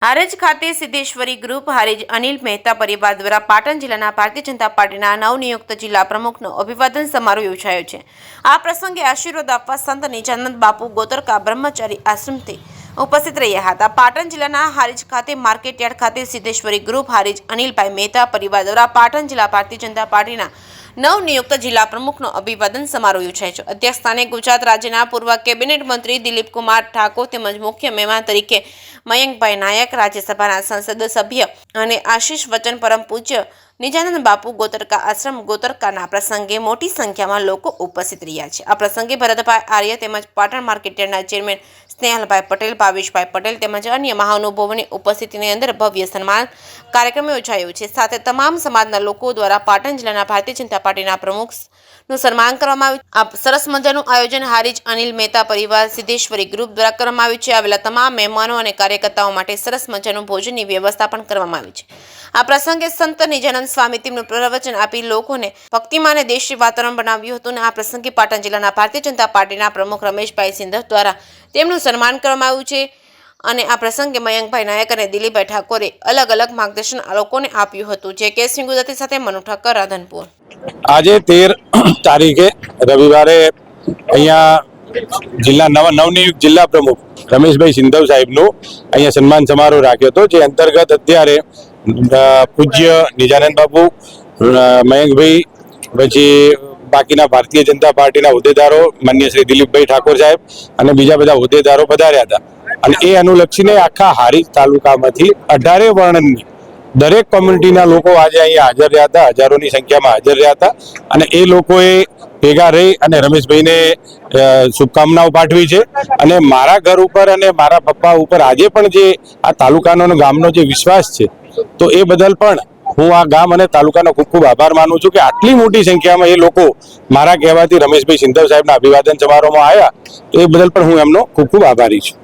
હારેજ ખાતે સિદ્ધેશ્વરી ગ્રુપ હારેજ અનિલ મહેતા પરિવાર દ્વારા પાટણ જિલ્લાના ભારતીય જનતા પાર્ટીના નવનિયુક્ત જિલ્લા પ્રમુખનો અભિવાદન સમારોહ યોજાયો છે। આ પ્રસંગે આશીર્વાદ આપવા સંત નિજાનંદ બાપુ ગોતરકા બ્રહ્મચારી આશ્રમથી ઉપસ્થિત રહ્યા હતા। પાટણ જિલ્લાના હારેજ ખાતે માર્કેટયાર્ડ ખાતે સિદ્ધેશ્વરી ગ્રુપ હારેજ અનિલભાઈ મહેતા પરિવાર દ્વારા પાટણ જિલ્લા ભારતીય જનતા પાર્ટીના નવનિયુક્ત જિલ્લા પ્રમુખનો અભિવાદન સમારોહ યોજાયો છે। અધ્યક્ષ સ્થાને ગુજરાત રાજ્યના પૂર્વ કેબિનેટ મંત્રી દિલીપ કુમાર ઠાકોર તેમજ મુખ્ય મહેમાન તરીકે મયંકભાઈ નાયક, રાજ્યસભાના સંસદ સભ્ય અને આશીષ વચન પરમ પૂજ્ય નિજાનંદ બાપુ ગોતરકા આશ્રમ ગોતરકાના પ્રસંગે મોટી સંખ્યામાં લોકો ઉપસ્થિત રહ્યા છે। આ પ્રસંગે ભરતભાઈ આર્ય તેમજ પાટણ માર્કેટયાર્ડના ચેરમેન સ્નેહલભાઈ પટેલ, ભાવેશભાઈ પટેલ તેમજ અન્ય મહાનુભાવોની ઉપસ્થિતિની અંદર ભવ્ય સન્માન કાર્યક્રમ યોજાયો છે। સાથે તમામ સમાજના લોકો દ્વારા પાટણ જિલ્લાના ભારતીય જનતા પાર્ટીના પ્રમુખનું સન્માન કરવામાં આવ્યું। આ સરસ મજાનું આયોજન હારેજ અનિલ મહેતા પરિવાર સિદ્ધેશ્વરી ગ્રુપ દ્વારા કરવામાં આવ્યું છે। આવેલા તમામ મહેમાનો અને કાર્યકર્તાઓ માટે સરસ મજાનું ભોજનની વ્યવસ્થા પણ કરવામાં આવી છે। આ પ્રસંગે સંત નિજાનંદ સ્વામી તેમનું પ્રવચન આપી લોકોને ભક્તિમાં અને દેશી વાતાવરણ બનાવ્યું હતું। અને આ પ્રસંગે પાટણ જિલ્લાના ભારતીય જનતા પાર્ટીના પ્રમુખ રમેશભાઈ સિંધવ દ્વારા તેમનું સન્માન કરવામાં આવ્યું છે। અને આ પ્રસંગે મયંકભાઈ નાયક અને દિલીપભાઈ ઠાકોરે અલગ અલગ માર્ગદર્શન લોકોને આપ્યું હતું। જે કે સિંહ ગુજરાતી સાથે મનુ ઠક્કર, રાધનપુર। આજે 13 તારીખે રવિવારે અહીંયા જિલ્લા નવનિયુક્ત જિલ્લા પ્રમુખ રમેશભાઈ સિંધવ સાહેબનું અહીંયા સન્માન સમારોહ રાખ્યો હતો। જે અંતર્ગત અત્યારે પૂજ્ય નિજાનંદ બાપુ, મયંકભાઈ, પછી બાકીના ભારતીય જનતા પાર્ટીના હોદ્દેદારો માન્ય શ્રી દિલીપભાઈ ઠાકોર સાહેબ અને બીજા બધા હોદ્દેદારો પધાર્યા હતા। અને એ અનુલક્ષીને આખા હારીજ તાલુકામાંથી 18 વર્ણની દરેક કોમ્યુનિટીના લોકો આજે અહીંયા હાજર રહ્યા હતા, હજારોની સંખ્યામાં હાજર રહ્યા હતા। અને એ લોકોએ ભેગા રહી અને રમેશભાઈને શુભકામનાઓ પાઠવી છે। અને મારા ઘર ઉપર અને મારા પપ્પા ઉપર આજે પણ જે આ તાલુકાનો અને ગામનો જે વિશ્વાસ છે, તો એ બદલ પણ હું આ ગામ અને તાલુકાનો ખૂબ ખૂબ આભાર માનું છું કે આટલી મોટી સંખ્યામાં એ લોકો મારા કહેવાથી રમેશભાઈ સિંધવ સાહેબના અભિવાદન સમારોહમાં આવ્યા, તો એ બદલ પણ હું એમનો ખૂબ ખૂબ આભારી છું।